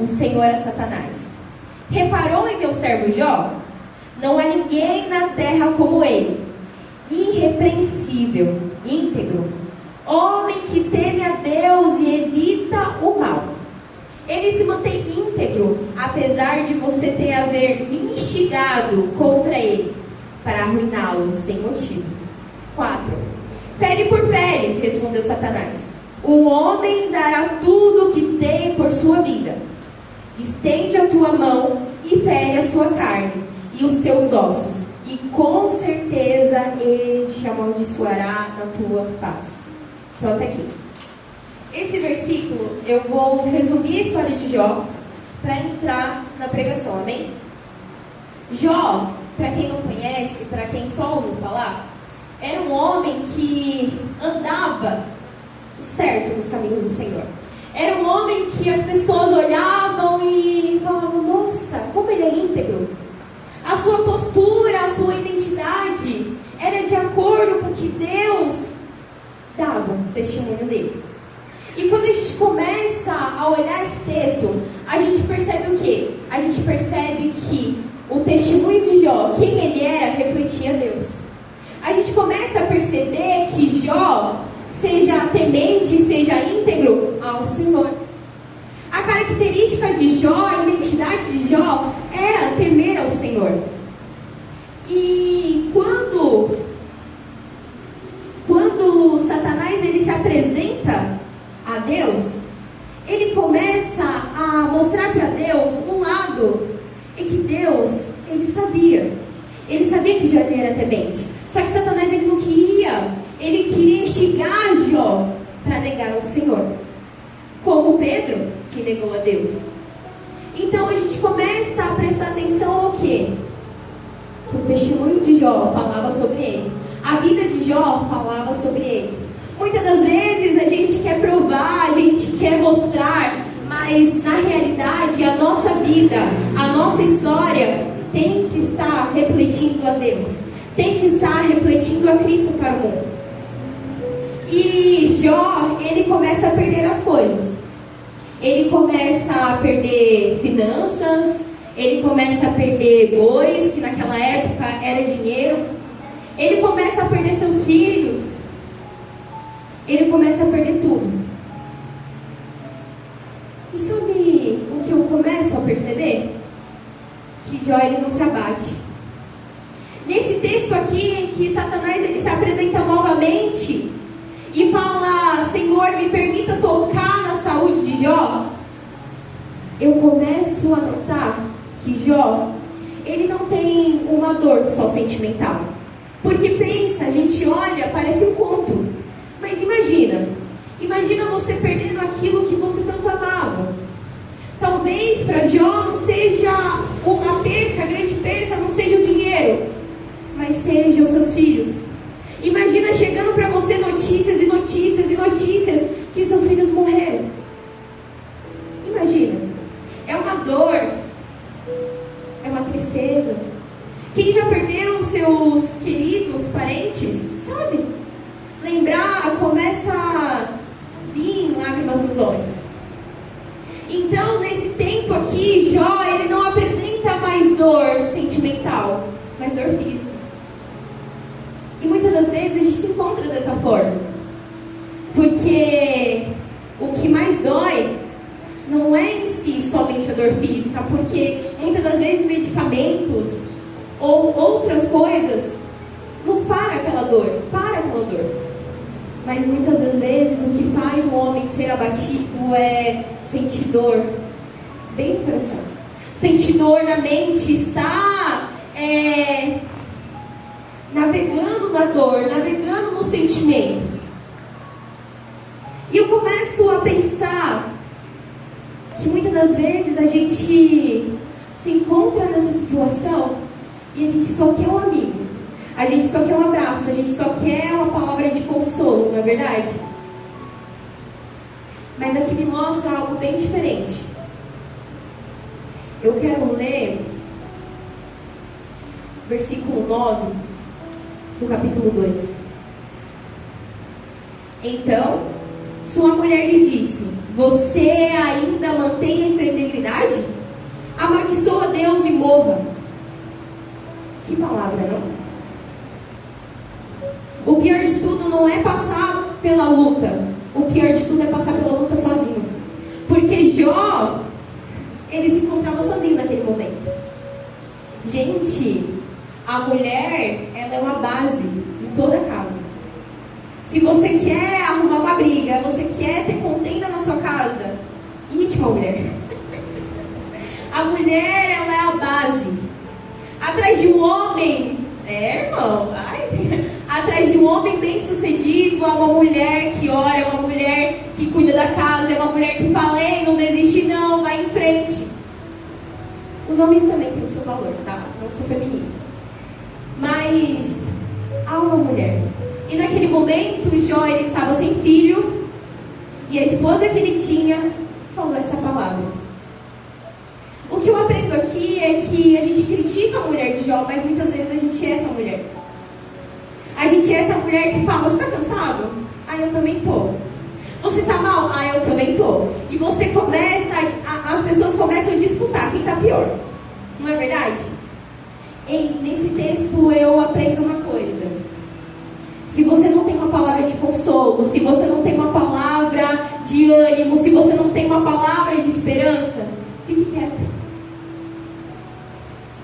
o Senhor a Satanás: reparou em meu servo Jó? Não há ninguém na terra como ele, irrepreensível, íntegro, homem que teme a Deus e evita o mal. Ele se mantém íntegro, apesar de você haver me instigado contra ele, para arruiná-lo sem motivo. 4. Pele por pele, respondeu Satanás. O homem dará tudo o que tem por sua vida. Estende a tua mão e fere a sua carne e os seus ossos, e com certeza ele te amaldiçoará na tua face. Só até aqui. Esse versículo, eu vou resumir a história de Jó para entrar na pregação, amém? Jó, para quem não conhece, para quem só ouviu falar, era um homem que andava certo nos caminhos do Senhor. Era um homem que as pessoas olhavam e falavam: nossa, como ele é íntegro. A sua postura, a sua identidade era de acordo com o que Deus dava testemunho dele. E quando a gente começa a olhar esse texto, a gente percebe o quê? A gente percebe que o testemunho de Jó, quem ele era, refletia Deus. A gente começa a perceber que Jó seja temente, seja íntegro ao Senhor. A característica de Jó, a identidade de Jó era temer ao Senhor. E quando Satanás ele se apresenta a Deus, ele começa a mostrar para Deus um lado em que Deus, ele sabia que Jó era temente. Só que Satanás ele não queria, ele queria instigar Jó para negar ao Senhor, como Pedro, que negou a Deus. Então a gente começa a prestar atenção ao quê? Que o testemunho de Jó falava sobre ele, a vida de Jó falava sobre ele. Muitas das vezes a gente quer provar, a gente quer mostrar, mas na realidade a nossa vida, a nossa história tem que estar refletindo a Deus, tem que estar refletindo a Cristo para o mundo. E Jó, ele começa a perder as coisas. Ele começa a perder finanças, ele começa a perder bois, que naquela época era dinheiro. Ele começa a perder seus filhos. Ele começa a perder tudo. E sabe o que eu começo a perceber? Que Jó ele não se abate. Nesse texto aqui, em que Satanás ele se apresenta novamente e fala: Senhor, me permita tocar na saúde de Jó, eu começo a notar que Jó, ele não tem uma dor só sentimental. Porque pensa, a gente olha, parece um conto. Mas imagina você perdendo aquilo que você tanto amava. Talvez para Jó não seja a perca, a grande perca não seja o dinheiro, mas seja os seus filhos. Imagina chegando para você notícias e notícias e notícias que seus filhos morreram. Imagina, é uma dor, é uma tristeza. Quem já perdeu seus queridos parentes, sabe? Lembrar, começa a vir lágrimas nos olhos. Então, nesse tempo aqui, Jó, ele não apresenta mais dor sentimental, mas dor física. E muitas das vezes a gente se encontra dessa forma. Porque o que mais dói não é em si somente a dor física, porque muitas das vezes medicamentos ou outras coisas nos para aquela dor. Mas muitas das vezes o que faz o homem ser abatido é sentir dor bem no coração. Sentir dor na mente, está navegando na dor, navegando no sentimento. E eu começo a pensar que muitas das vezes a gente se encontra nessa situação e a gente só quer um amigo, a gente só quer um abraço, a gente só quer uma palavra de consolo, não é verdade? Mas aqui me mostra algo bem diferente. Eu quero ler versículo 9 do capítulo 2. Então, sua mulher lhe disse: você ainda mantém a sua integridade? Que palavra, não? O pior de tudo não é passar pela luta. O pior de tudo é passar pela luta sozinho. Porque Jó, ele se encontrava sozinho naquele momento. Gente, a mulher, ela é uma base de toda a casa. Se você quer arrumar uma briga, você quer ter contenda na sua casa, imite uma mulher. A mulher, ela é a base. Atrás de um homem, irmão, atrás de um homem bem sucedido, há uma mulher que ora, é uma mulher que cuida da casa, é uma mulher que fala, ei, não desiste não, vai em frente. Os homens também têm o seu valor, tá? Não sou feminista. Mas há uma mulher. E naquele momento, Jó, ele estava sem filho, e a esposa que ele tinha falou essa palavra. O que eu aprendo aqui é que a gente critica a mulher de Jó, mas muitas vezes a gente é essa mulher. A gente é essa mulher que fala, você está cansado? Ah, eu também tô. Você está mal? Ah, eu também tô. E você começa, as pessoas começam a disputar quem está pior. Não é verdade? Ei, nesse texto eu aprendo uma coisa. Se você não tem uma palavra de consolo, se você não tem uma palavra de ânimo, se você não tem uma palavra de esperança, fique quieto.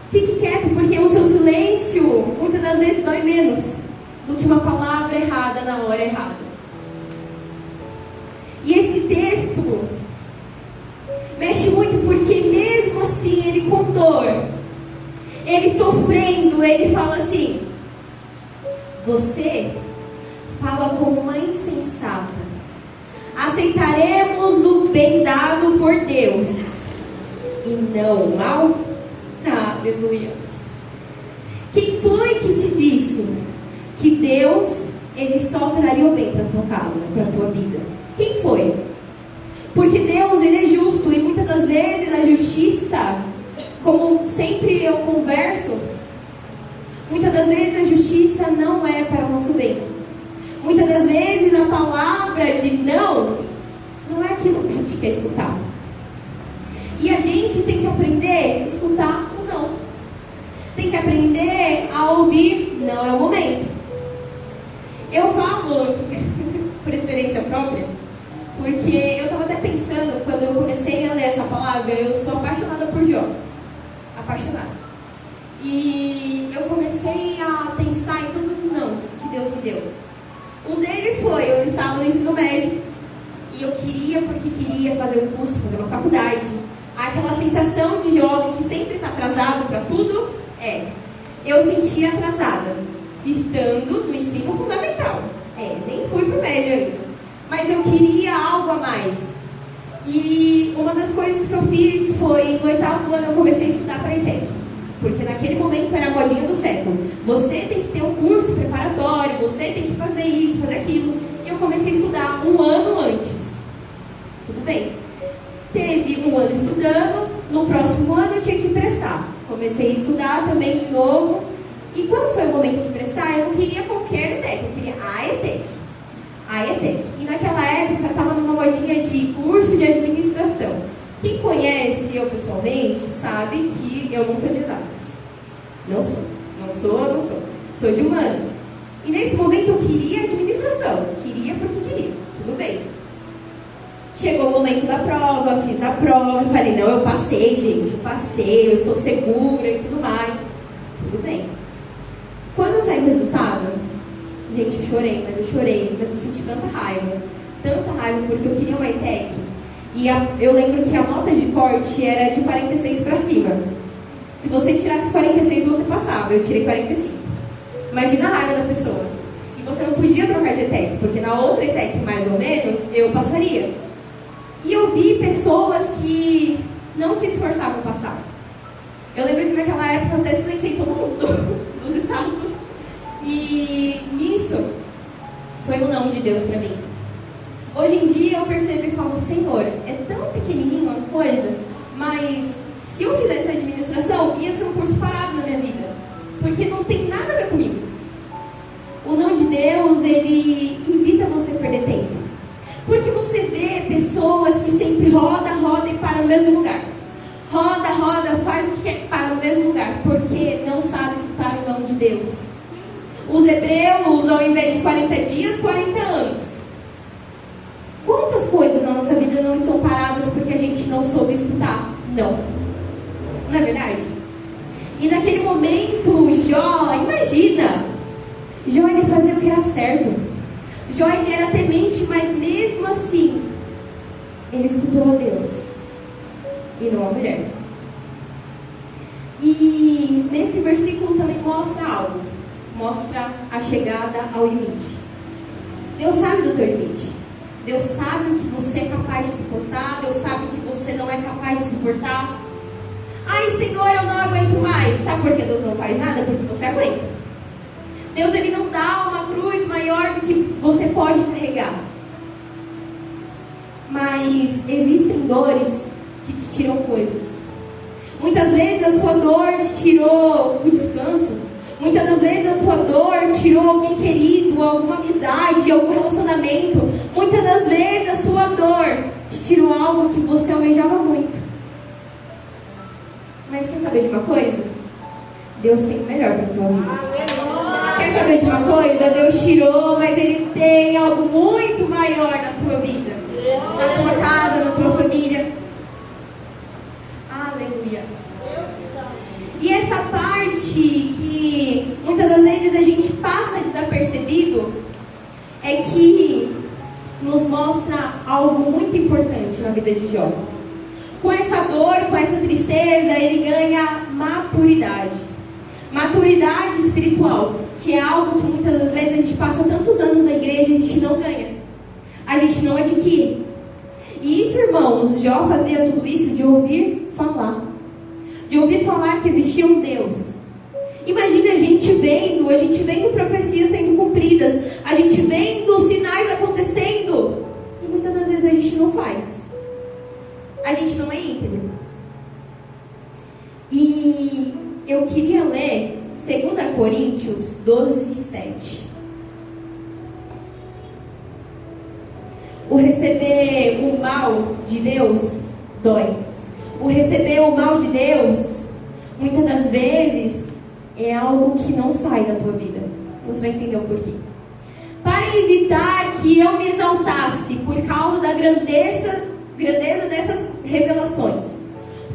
Fique quieto, porque o seu silêncio muitas das vezes dói menos do que uma palavra errada na hora errada. E esse texto mexe muito porque mesmo assim ele com dor, ele sofrendo, ele fala assim, você fala como uma insensata. Aceitaremos o bem dado por Deus e não o mal? Aleluia. Quem foi que te disse que Deus, ele só traria o bem para tua casa, para tua vida? Quem foi? Porque Deus, ele é justo e muitas das vezes a justiça, como sempre eu converso, muitas das vezes a justiça não é para o nosso bem. Muitas das vezes a palavra de não é aquilo que a gente quer escutar. E a gente tem que aprender a escutar o não. Tem que aprender a ouvir, não é o momento. Eu falo, por experiência própria, porque eu estava até pensando, quando eu comecei a ler essa palavra, eu sou apaixonada por Jó. Apaixonada. E eu comecei a pensar em todos os nãos que Deus me deu. Um deles foi, eu estava no ensino médio, e eu queria, porque queria fazer um curso, fazer uma faculdade. Aquela sensação de jovem que sempre está atrasado para tudo, eu sentia atrasada, estando no ensino fundamental. Nem fui pro médio ainda. Mas eu queria algo a mais. E uma das coisas que eu fiz foi, no 8º ano, eu comecei a estudar para a ETEC. Porque naquele momento era a modinha do século. Você tem que ter um curso preparatório, você tem que fazer isso, fazer aquilo. E eu comecei a estudar um ano antes. Tudo bem. Teve um ano estudando, no próximo ano eu tinha que prestar. Comecei a estudar também de novo. E quando foi o momento de prestar, eu não queria qualquer ETEC, eu queria a ETEC. A ETEC. E naquela época eu estava numa modinha de curso de administração. Quem conhece eu pessoalmente sabe que eu não sou de exatas. Não sou. Sou de humanas. E nesse momento eu queria administração. Queria porque queria. Tudo bem. Chegou o momento da prova, fiz a prova, falei, não, eu passei, gente, eu estou segura e tudo mais. Tudo bem. Quando saiu o resultado, gente, eu chorei, mas eu senti tanta raiva, porque eu queria uma ETEC. E eu lembro que a nota de corte era de 46 para cima. Se você tirasse 46, você passava, eu tirei 45. Imagina a raiva da pessoa. E você não podia trocar de ETEC, porque na outra ETEC, mais ou menos, eu passaria. E eu vi pessoas que não se esforçavam para passar. Eu lembro que naquela época eu até silenciei todo mundo dos estados. E nisso foi um não de Deus para mim. Hoje em dia eu percebo e falo, Senhor, é tão pequenininho uma coisa, mas se eu fizesse administração, ia ser um curso parado na minha vida. Porque não tem nada a ver comigo. O não de Deus, ele evita você perder tempo. Porque você vê pessoas que sempre roda e para no mesmo lugar. Roda, faz o que quer, para no mesmo lugar. Porque não sabe escutar o Deus. Os hebreus, ao invés de 40 dias, 40 anos. Quantas coisas na nossa vida não estão paradas porque a gente não soube escutar? Não. Não é verdade? E naquele momento, Jó, imagina, Jó ele fazia o que era certo. Jó ele era temente, mas mesmo assim, ele escutou a Deus e não a mulher. E nesse versículo também mostra algo. Mostra a chegada ao limite. Deus sabe do teu limite. Deus sabe o que você é capaz de suportar. Deus sabe o que você não é capaz de suportar. Ai, Senhor, eu não aguento mais. Sabe por que Deus não faz nada? Porque você aguenta. Deus ele não dá uma cruz maior do que você pode carregar. Mas existem dores que te tiram coisas. Muitas vezes a sua dor te tirou o descanso. Muitas das vezes a sua dor tirou alguém querido, alguma amizade, algum relacionamento. Muitas das vezes a sua dor te tirou algo que você almejava muito. Mas quer saber de uma coisa? Deus tem o melhor para a tua vida. Quer saber de uma coisa? Deus tirou, mas Ele tem algo muito maior na tua vida. Na tua casa, na tua família. Aleluia. E essa parte que muitas das vezes a gente passa desapercebido é que nos mostra algo muito importante na vida de Jó. Com essa dor, com essa tristeza, ele ganha maturidade. Maturidade espiritual, que é algo que muitas das vezes a gente passa tantos anos na igreja e a gente não ganha. A gente não adquire. E isso, irmãos, Jó fazia tudo isso de ouvir falar. De ouvir falar que existia um Deus. Imagina a gente vendo profecias sendo cumpridas, a gente vendo sinais acontecendo, e muitas das vezes a gente não faz. A gente não é íntegro. E eu queria ler 2 Coríntios 12, 7. O receber o mal de Deus dói. O receber o mal de Deus, muitas das vezes, é algo que não sai da tua vida. Você vai entender o porquê. Para evitar que eu me exaltasse por causa da grandeza dessas revelações,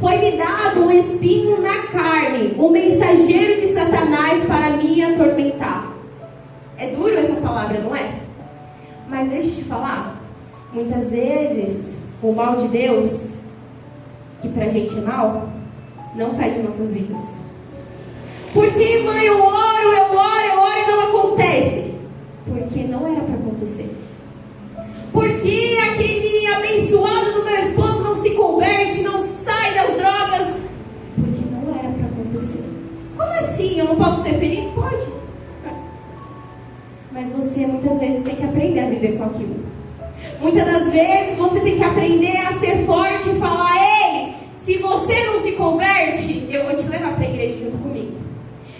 foi-me dado um espinho na carne, um mensageiro de Satanás para me atormentar. É duro essa palavra, não é? Mas deixa eu te falar, muitas vezes o mal de Deus, que pra gente é mal, não sai de nossas vidas. Porque, mãe, eu oro e não acontece. Porque não era para acontecer. Porque aquele abençoado do meu esposo não se converte, não sai das drogas. Porque não era para acontecer. Como assim? Eu não posso ser feliz? Pode. Mas você muitas vezes tem que aprender a viver com aquilo. Muitas das vezes você tem que aprender a ser forte e falar: ei, se você não se converte, eu vou te levar para a igreja junto comigo.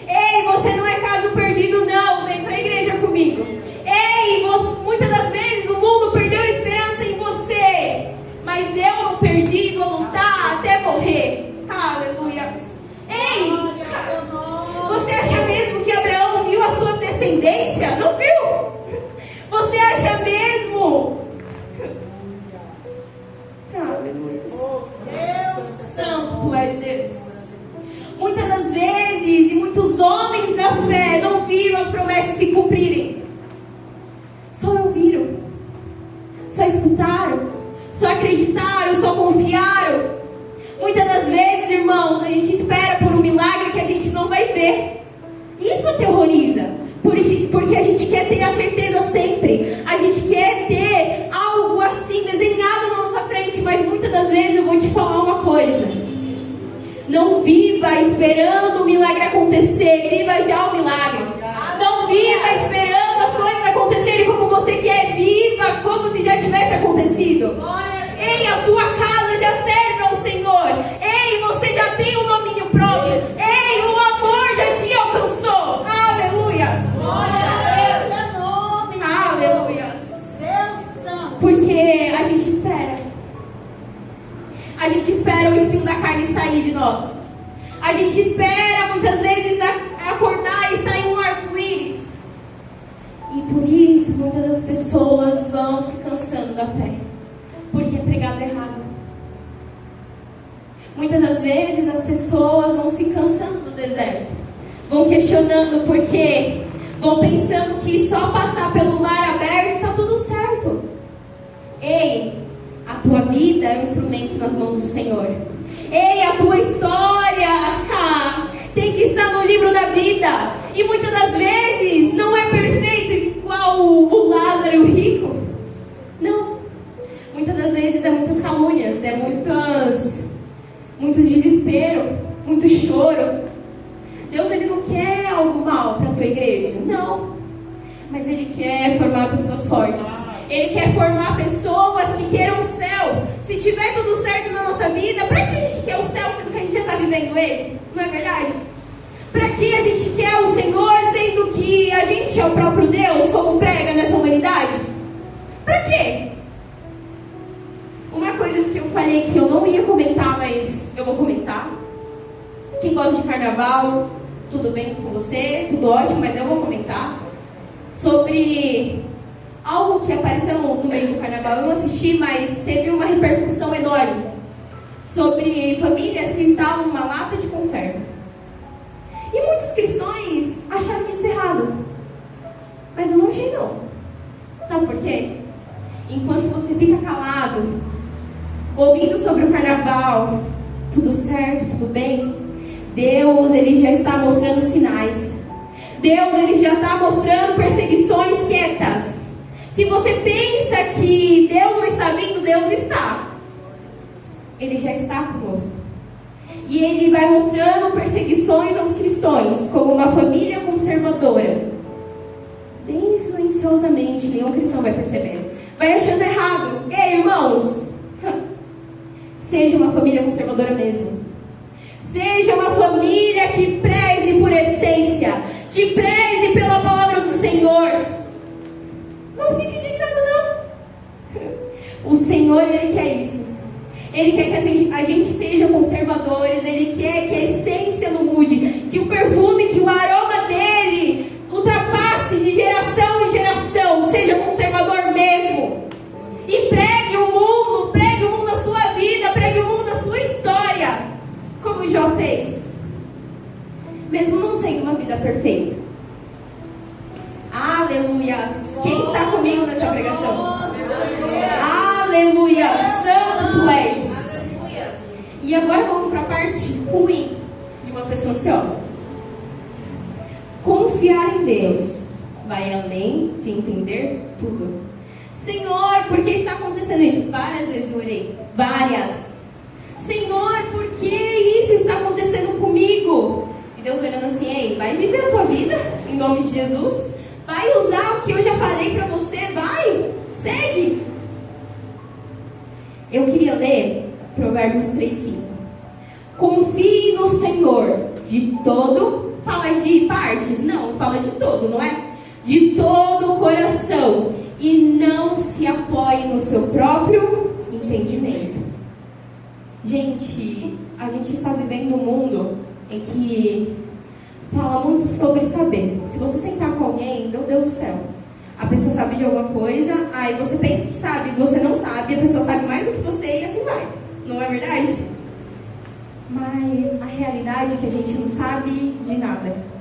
Ei, você não é caso perdido, não. Vem para a igreja comigo. Ei, muitas das vezes o mundo perdeu a esperança em você, mas eu não perdi e vou lutar até morrer. Aleluia. Ei, você acha mesmo que Abraão viu a sua descendência? Não viu? Você acha mesmo? Aleluia. Santo tu és, Deus. Muitas das vezes, e muitos homens da fé não viram as promessas se cumprirem. Só ouviram, só escutaram, só acreditaram, só confiaram. Muitas das vezes, irmãos, a gente espera por um milagre que a gente não vai ver. Isso aterroriza, porque a gente quer ter a certeza sempre. A gente quer ter algo assim desenhado na nossa frente, mas muitas das vezes eu vou te falar uma coisa. Não viva esperando o milagre acontecer, viva já o milagre. Não viva esperando as coisas acontecerem como você quer, viva como se já tivesse acontecido. Ei, a tua casa já serve ao Senhor. Ei, você já tem um domínio próprio. Ei, o amor já te alcançou. Aleluia. Aleluia. Porque a gente espera. A gente espera o espinho da carne sair de nós. A gente espera muitas vezes acordar e sair por isso muitas das pessoas vão se cansando da fé, porque é pregado errado. Muitas das vezes as pessoas vão se cansando do deserto, vão questionando por quê, vão pensando que só passar pelo mar aberto está tudo certo. Ei, a tua vida é um instrumento nas mãos do Senhor. Ei, a tua história tem que estar no livro da vida. E muitas das vezes não é perfeito igual o Lázaro e o rico. Não. Muitas das vezes é muitas calúnias, é muito desespero, muito choro. Deus, Ele não quer algo mal para a tua igreja. Não. Mas Ele quer formar pessoas fortes. Ele quer formar pessoas que queiram o céu. Se tiver tudo certo na nossa vida, para que a gente quer o céu, sendo que a gente já está vivendo ele? Não é verdade? Para que a gente quer o Senhor, sendo que a gente é o próprio Deus, como prega nessa humanidade? Para quê? Uma coisa que eu falei que eu não ia comentar, mas eu vou comentar. Quem gosta de carnaval, tudo bem com você? Tudo ótimo, mas eu vou comentar. Sobre algo que apareceu no meio do carnaval. Eu não assisti, mas teve uma repercussão enorme. Sobre famílias que estavam numa lata de conserva. E muitos cristãos acharam isso errado. Mas eu não achei não. Sabe por quê? Enquanto você fica calado, ouvindo sobre o carnaval, tudo certo, tudo bem, Deus, Ele já está mostrando sinais. Deus, Ele já está mostrando perseguições quietas. Se você pensa que Deus não está vindo, Deus está. Ele já está conosco. E Ele vai mostrando perseguições aos cristãos, como uma família conservadora. Bem silenciosamente, nenhum cristão vai percebendo. Vai achando errado. Ei, irmãos, seja uma família conservadora mesmo. Seja uma família que preze por essência, que preze pela palavra do Senhor. Não fique indignado, não. O Senhor, Ele quer isso. Ele quer que a gente seja conservadores. Ele quer que a essência não mude, que o perfume, que o aroma dele ultrapasse de geração em geração. Seja conservador mesmo. E pregue o mundo na sua vida, pregue o mundo na sua história, como Jó fez, mesmo não sendo uma vida perfeita. Aleluias. Quem está comigo nessa pregação? Aleluia. Santo tu és. E agora vamos para a parte ruim de uma pessoa ansiosa. Confiar em Deus vai além de entender tudo. Senhor, por que está acontecendo isso? Várias vezes eu orei. Várias. Senhor, por que isso está acontecendo comigo? E Deus olhando assim: ei, vai viver a tua vida em nome de Jesus. Vai usar o que eu já falei para você. Vai, segue. Eu queria ler Provérbios 3:5. Confie no Senhor de todo. Fala de partes? Não, fala de todo, não é? De todo o coração. E não se apoie no seu próprio entendimento. Gente, a gente está vivendo um mundo em que fala muito sobre saber. Se você sentar com alguém, meu Deus do céu, a pessoa sabe de alguma coisa, aí você pensa que sabe, você não sabe, a pessoa sabe mais do que você e assim vai. Não é verdade? Mas a realidade é que a gente não sabe de nada.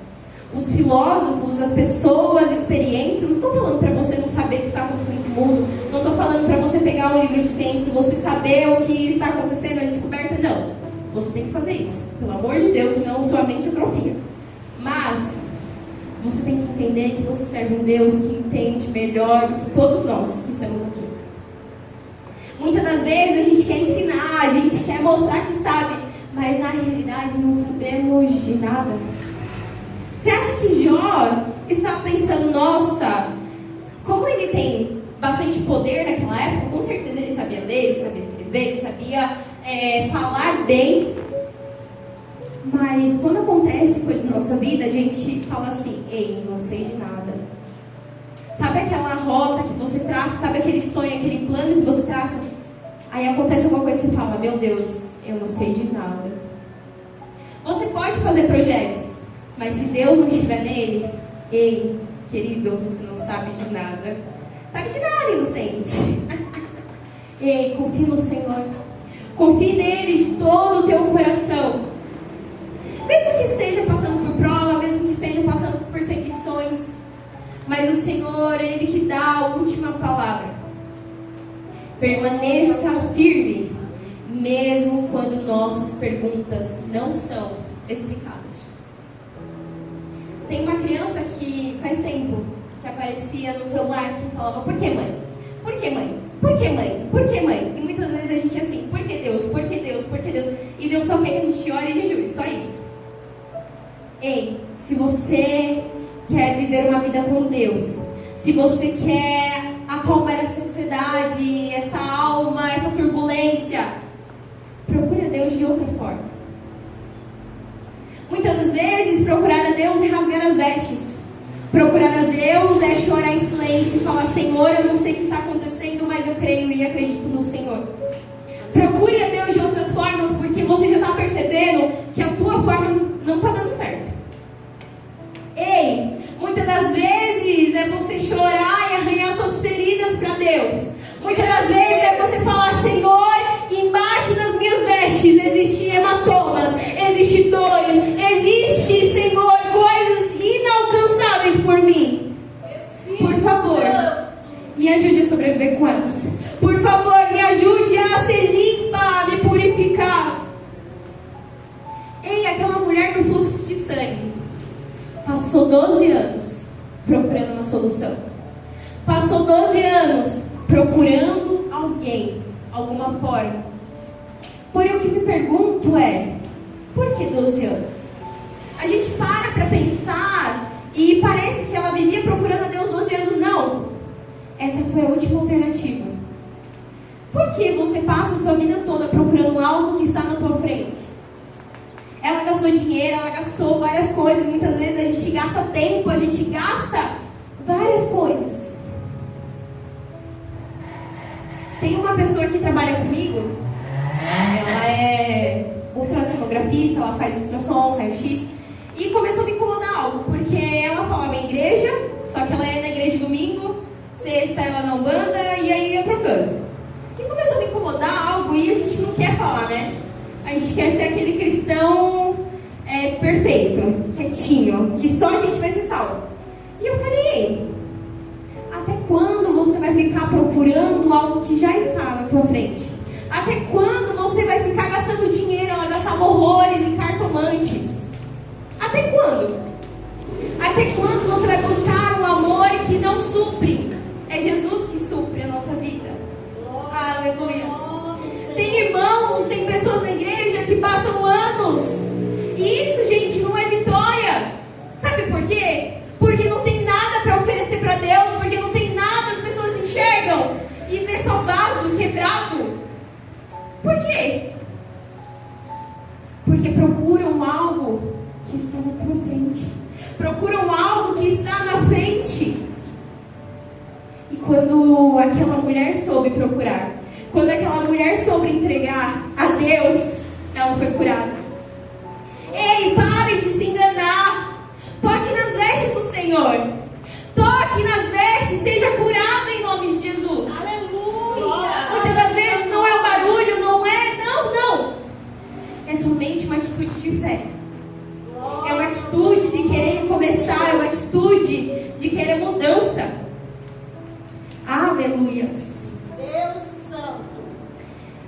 Os filósofos, as pessoas experientes, não estou falando para você não saber o que está acontecendo no mundo, não estou falando para você pegar um livro de ciência e você saber o que está acontecendo, a descoberta, não. Você tem que fazer isso, pelo amor de Deus, senão sua mente atrofia. Mas você tem que entender que você serve um Deus que entende melhor do que todos nós que estamos aqui. Muitas das vezes a gente quer ensinar, a gente quer mostrar que sabe, mas na realidade não sabemos de nada. Você acha que Jó estava pensando, nossa, como ele tem bastante poder naquela época, com certeza ele sabia ler, ele sabia escrever, ele sabia falar bem. Mas quando acontece coisa na nossa vida, a gente fala assim: ei, não sei de nada. Sabe aquela rota que você traça, sabe aquele sonho, aquele plano que você traça? Aí acontece alguma coisa e você fala: meu Deus, eu não sei de nada. Você pode fazer projetos, mas se Deus não estiver nele, ei, Querido, você não sabe de nada. Sabe de nada, inocente. Ei, confie no Senhor. Confie nele de todo o teu coração. Mesmo que esteja passando por prova, mesmo que esteja passando por perseguições, mas o Senhor, Ele que dá a última palavra. Permaneça firme, mesmo quando nossas perguntas não são explicadas. Tem uma criança que faz tempo que aparecia no celular que falava: por que, mãe? Por que, mãe? Por que, mãe? Por que, mãe? E muitas vezes a gente é assim: por que Deus? Por que Deus? Por que Deus? E Deus só quer que a gente ore e jejue, só isso. Ei, se você quer viver uma vida com Deus, se você quer acalmar essa ansiedade, essa alma, essa turbulência, procure a Deus de outra forma. Muitas das vezes, procurar a Deus é rasgar as vestes. Procurar a Deus é chorar em silêncio e falar: Senhor, eu não sei o que está acontecendo, mas eu creio e acredito no Senhor. Procure a Deus de outras formas, porque você já está percebendo que a tua forma não está dando certo. Ei, muitas das vezes é você chorar e arranhar suas feridas para Deus. Muitas das vezes é você falar: Senhor, embaixo das minhas vestes existem hematomas, existem dores, existe, Senhor, coisas inalcançáveis por mim. Por favor, me ajude a sobreviver com elas. Por favor, me ajude a ser limpa, a me purificar. Ei, aquela mulher do fluxo de sangue passou 12 anos procurando uma solução. Passou 12 anos procurando alguém, alguma forma. Porém, o que me pergunto é: por que 12 anos? A gente para pensar e parece que ela vivia procurando a Deus 12 anos. Não. Essa foi a última alternativa. Por que você passa a sua vida toda procurando algo que está na tua frente? Ela gastou dinheiro, ela gastou várias coisas. Muitas vezes a gente gasta tempo, a gente gasta várias coisas. Tem uma pessoa que trabalha comigo. Ela é ultrassonografista, ela faz ultrassom, raio-x. E começou a me incomodar algo, porque ela falava em igreja, só que ela ia na igreja domingo, sexta ela na Umbanda, e aí ia trocando. E começou a me incomodar algo, e a gente não quer falar, né? A gente quer ser aquele cristão perfeito, quietinho, que só a gente vai ser salvo. E eu falei: ei, até quando você vai ficar procurando algo que já está na tua frente? Até quando você vai ficar gastando dinheiro? Ela gastava horrores em cartomantes. Até quando? Até quando você vai buscar um amor que não supre? É Jesus que supre a nossa vida. Aleluia. Tem irmãos, tem pessoas na igreja que passam anos. E isso, gente, não é vitória. Sabe por quê? Porque não tem nada para oferecer para Deus. Porque não tem nada, as pessoas enxergam e vê só vaso quebrado. Por quê? Porque procuram algo que está na tua frente. Procuram algo que está na frente. E quando aquela mulher soube procurar, quando aquela mulher soube entregar a Deus, ela foi curada. Ei, pare de se enganar. Toque nas vestes do Senhor. Toque nas vestes, seja curado em nome de Jesus. Aleluia. Muitas das vezes não é o barulho, não. É somente uma atitude de fé. É uma atitude de querer recomeçar, é uma atitude de querer mudança. Aleluias. Deus Santo.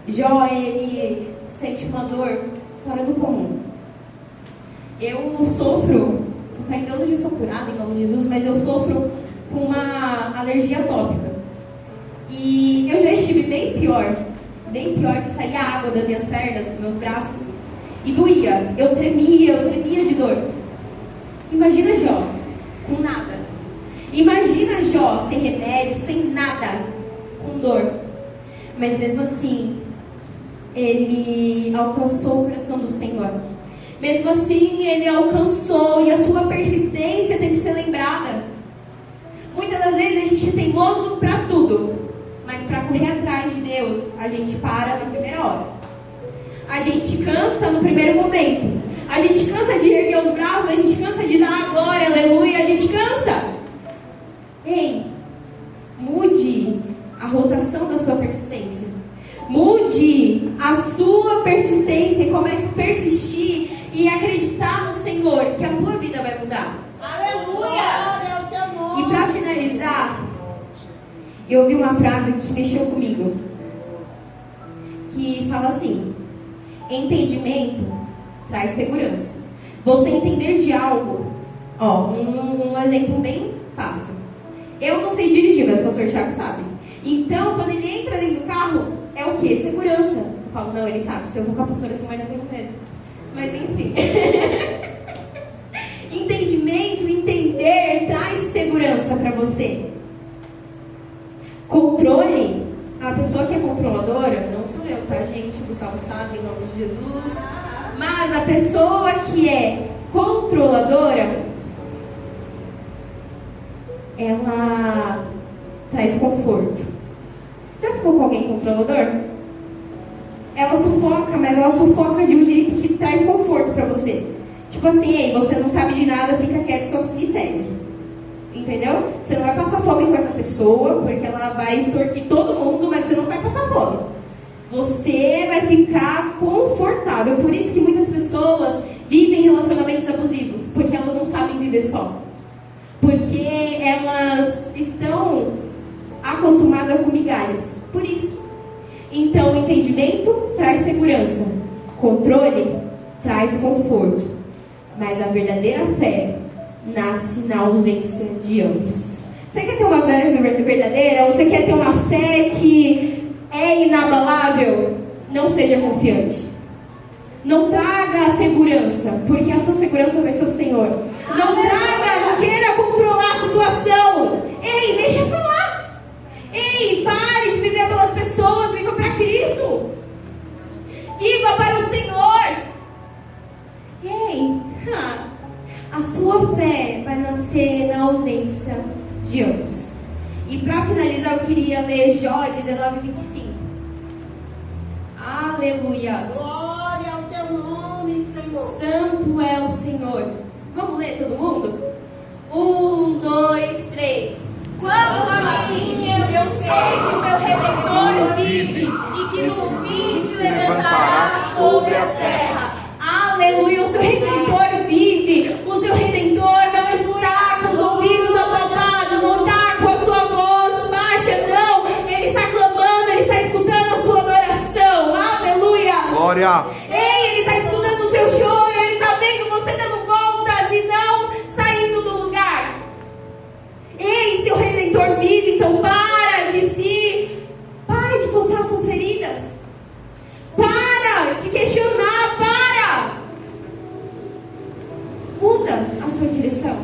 Jó, ele sente uma dor fora do comum. Eu sofro, com fé em Deus, eu sou curada em nome de Jesus, mas eu sofro com uma alergia atópica. E eu já estive bem pior que saía água das minhas pernas, dos meus braços, e doía. Eu tremia de dor. Imagina Jó, com nada. Imagina Jó sem remédio, sem nada, com dor. Mas mesmo assim, ele alcançou o coração do Senhor. Mesmo assim, ele alcançou, e a sua persistência tem que ser lembrada. Muitas das vezes a gente é teimoso para tudo, mas para correr atrás de Deus, a gente para na primeira hora. A gente cansa no primeiro momento. A gente cansa de erguer os braços, a gente cansa de dar a glória, aleluia, a gente cansa. Ei, mude a rotação da sua persistência. Mude a sua persistência e comece a persistir e acreditar no Senhor, que a tua vida vai mudar. Aleluia! E para finalizar, eu ouvi uma frase que mexeu comigo, que fala assim: entendimento traz segurança. Você entender de algo, um exemplo bem fácil. Eu não sei dirigir, mas o pastor Thiago sabe. Então, quando ele entra dentro do carro, é o quê? Segurança. Eu falo, não, ele sabe. Se eu vou com a pastora Samara, eu tenho medo. Mas enfim. Entendimento, entender, traz segurança para você. Controle. A pessoa que é controladora, não sou eu, tá, gente? O Gustavo sabe, em nome de Jesus. Mas a pessoa que é controladora, ela traz conforto. Já ficou com alguém controlador? Ela sufoca, mas ela sufoca de um jeito que traz conforto pra você. Tipo assim, ei, você não sabe de nada, fica quieto, só se segue. Entendeu? Você não vai passar fome com essa pessoa, porque ela vai extorquir todo mundo, mas você não vai passar fome. Você vai ficar confortável. Por isso que muitas pessoas vivem relacionamentos abusivos, porque elas não sabem viver só. Porque elas estão acostumadas com migalhas. Por isso. Então, entendimento traz segurança. Controle traz conforto. Mas a verdadeira fé nasce na ausência de ambos. Você quer ter uma fé verdadeira? Ou você quer ter uma fé que é inabalável? Não seja confiante. Não traga segurança, porque a sua segurança vai ser o Senhor. Não traga, não queira controlar a situação. Ei, deixa eu falar. Ei, pare de viver pelas pessoas, viva para Cristo. Viva para o Senhor. Ei, a sua fé vai nascer na ausência de ambos. E para finalizar, eu queria ler Jó 19:25. Aleluia. Glória ao teu nome, Senhor. Santo é o Senhor. Vamos ler todo mundo? 1, 2, 3. Quando a mim eu sei que o meu Redentor vive e que no fim se levantará sobre a terra. Aleluia, o seu Redentor vive. O seu Redentor não está com os ouvidos apagados, não está com a sua voz baixa, não. Ele está clamando, ele está escutando a sua adoração. Aleluia. Glória. Ei, ele está escutando o seu choro, ele está vendo você dando voltas e não saindo do lugar. Ei, seu Redentor vive, então pare de coçar as suas feridas. Para de questionar, muda a sua direção.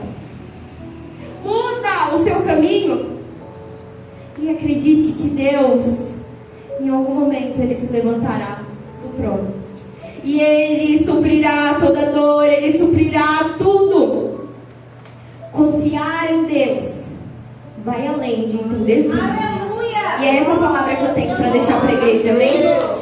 Muda o seu caminho. E acredite que Deus, em algum momento, Ele se levantará do trono. E Ele suprirá toda dor, Ele suprirá tudo. Confiar em Deus vai além de entender tudo. Aleluia. E é essa palavra que eu tenho para deixar para a igreja, amém?